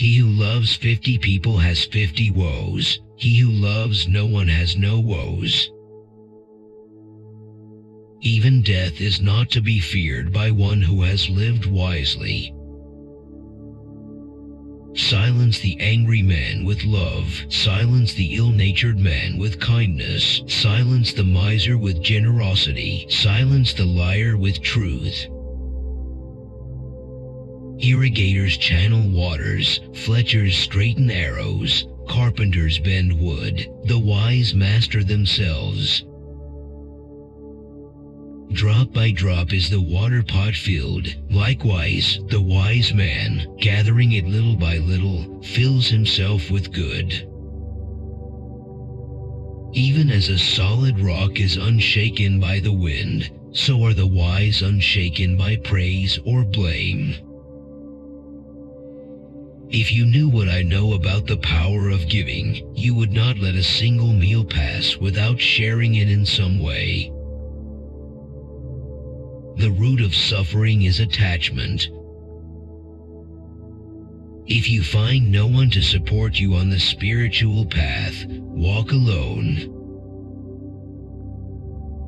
He who loves 50 people has 50 woes. He who loves no one has no woes. Even death is not to be feared by one who has lived wisely. Silence the angry man with love. Silence the ill-natured man with kindness. Silence the miser with generosity. Silence the liar with truth. Irrigators channel waters. Fletchers straighten arrows. Carpenters bend wood. The wise master themselves. Drop by drop is the water pot filled. Likewise, the wise man, gathering it little by little, fills himself with good. Even as a solid rock is unshaken by the wind, so are the wise unshaken by praise or blame. If you knew what I know about the power of giving, you would not let a single meal pass without sharing it in some way. The root of suffering is attachment. If you find no one to support you on the spiritual path, walk alone.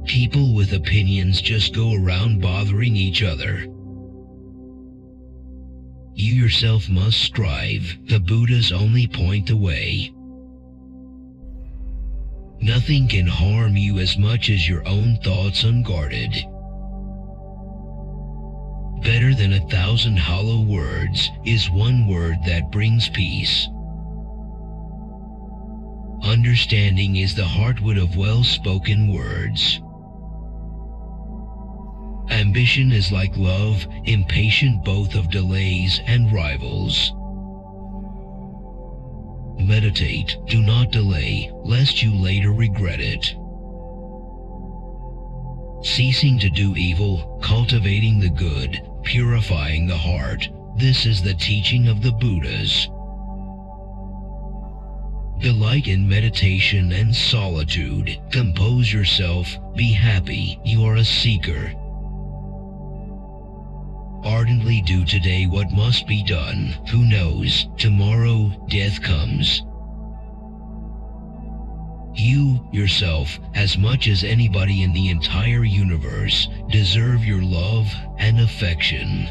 People with opinions just go around bothering each other. You yourself must strive. The Buddhas only point the way. Nothing can harm you as much as your own thoughts unguarded. Better than 1,000 hollow words is one word that brings peace. Understanding is the heartwood of well-spoken words. Ambition is like love, impatient both of delays and rivals. Meditate, do not delay, lest you later regret it. Ceasing to do evil, cultivating the good, purifying the heart, this is the teaching of the Buddhas. Delight in meditation and solitude. Compose yourself, be happy, you are a seeker. Ardently do today what must be done. Who knows, tomorrow death comes. You, yourself, as much as anybody in the entire universe, deserve your love and affection.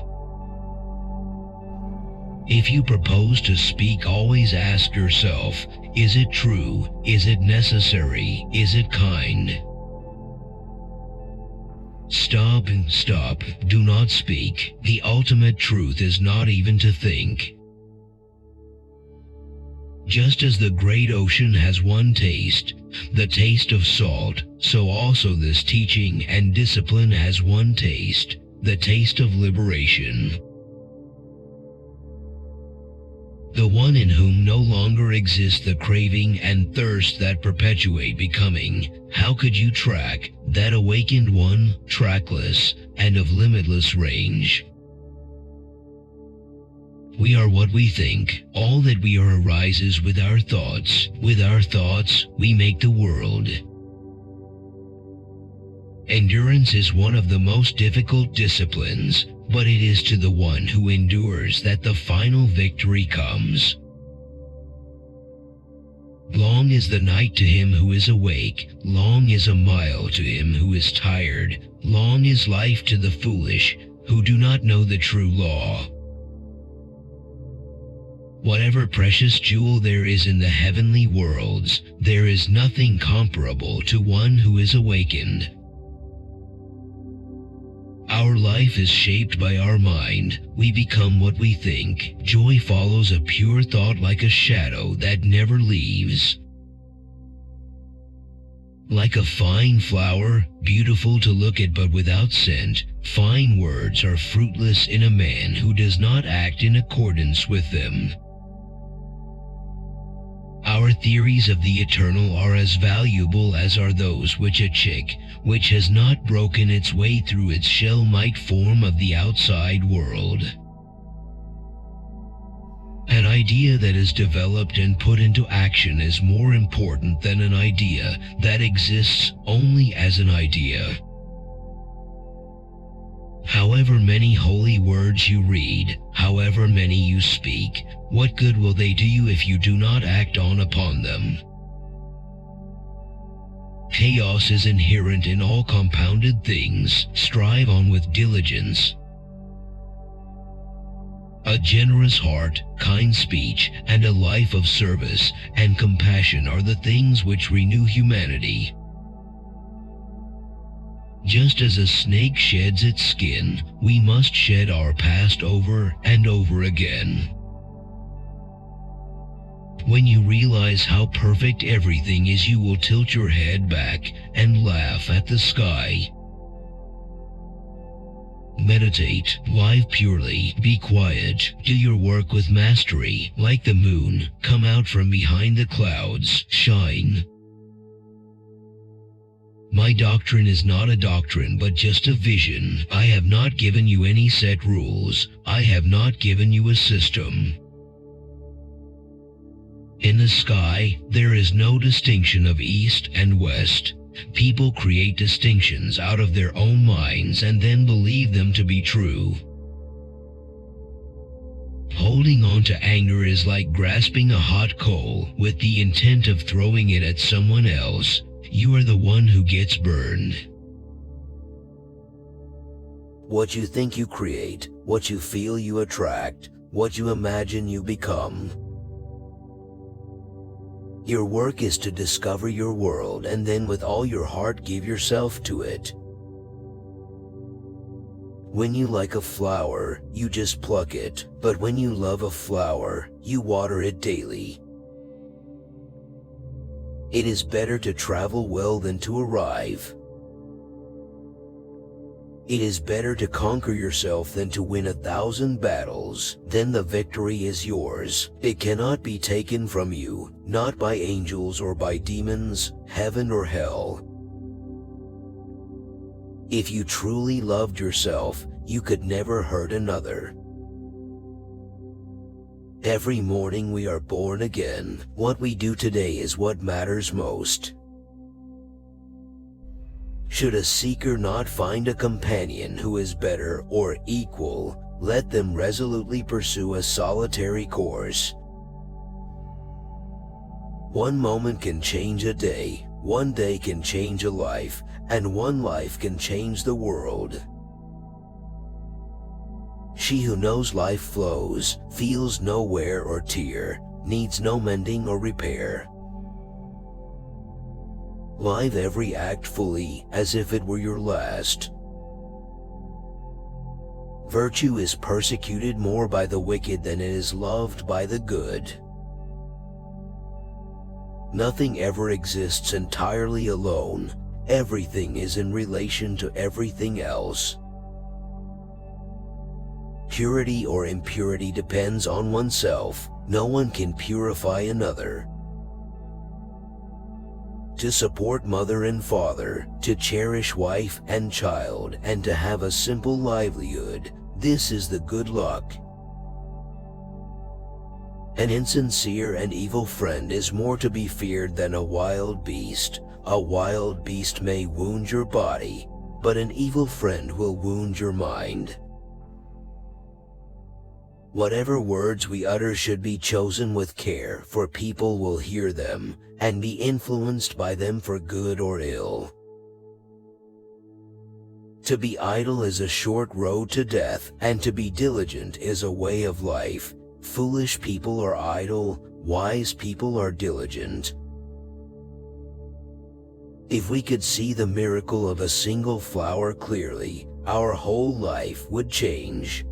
If you propose to speak, always ask yourself, is it true? Is it necessary? Is it kind? Stop and stop. Do not speak. The ultimate truth is not even to think. Just as the great ocean has one taste, the taste of salt, so also this teaching and discipline has one taste, the taste of liberation. The one in whom no longer exists the craving and thirst that perpetuate becoming, how could you track that awakened one, trackless and of limitless range? We are what we think. All that we are arises with our thoughts. With our thoughts, we make the world. Endurance is one of the most difficult disciplines, but it is to the one who endures that the final victory comes. Long is the night to him who is awake. Long is a mile to him who is tired. Long is life to the foolish who do not know the true law. Whatever precious jewel there is in the heavenly worlds, there is nothing comparable to one who is awakened. Our life is shaped by our mind. We become what we think. Joy follows a pure thought like a shadow that never leaves. Like a fine flower, beautiful to look at but without scent, fine words are fruitless in a man who does not act in accordance with them. Our theories of the eternal are as valuable as are those which a chick, which has not broken its way through its shell, might form of the outside world. An idea that is developed and put into action is more important than an idea that exists only as an idea. However many holy words you read, however many you speak, what good will they do you if you do not act on upon them? Chaos is inherent in all compounded things. Strive on with diligence. A generous heart, kind speech, and a life of service and compassion are the things which renew humanity. Just as a snake sheds its skin, we must shed our past over and over again. When you realize how perfect everything is, you will tilt your head back and laugh at the sky. Meditate, live purely, be quiet, do your work with mastery, like the moon, come out from behind the clouds, shine. My doctrine is not a doctrine but just a vision. I have not given you any set rules. I have not given you a system. In the sky, there is no distinction of east and west. People create distinctions out of their own minds and then believe them to be true. Holding on to anger is like grasping a hot coal with the intent of throwing it at someone else. You are the one who gets burned. What you think you create, what you feel you attract, what you imagine you become. Your work is to discover your world and then with all your heart give yourself to it. When you like a flower, you just pluck it, but when you love a flower, you water it daily. It is better to travel well than to arrive. It is better to conquer yourself than to win 1,000 battles. Then the victory is yours. It cannot be taken from you, not by angels or by demons, heaven or hell. If you truly loved yourself, you could never hurt another. Every morning we are born again. What we do today is what matters most. Should a seeker not find a companion who is better or equal, let them resolutely pursue a solitary course. One moment can change a day, one day can change a life, and one life can change the world. She who knows life flows, feels no wear or tear, needs no mending or repair. Live every act fully, as if it were your last. Virtue is persecuted more by the wicked than it is loved by the good. Nothing ever exists entirely alone. Everything is in relation to everything else. Purity or impurity depends on oneself. No one can purify another. To support mother and father, to cherish wife and child, and to have a simple livelihood, this is the good luck. An insincere and evil friend is more to be feared than a wild beast. A wild beast may wound your body, but an evil friend will wound your mind. Whatever words we utter should be chosen with care, for people will hear them and be influenced by them for good or ill. To be idle is a short road to death, and to be diligent is a way of life. Foolish people are idle, wise people are diligent. If we could see the miracle of a single flower clearly, our whole life would change.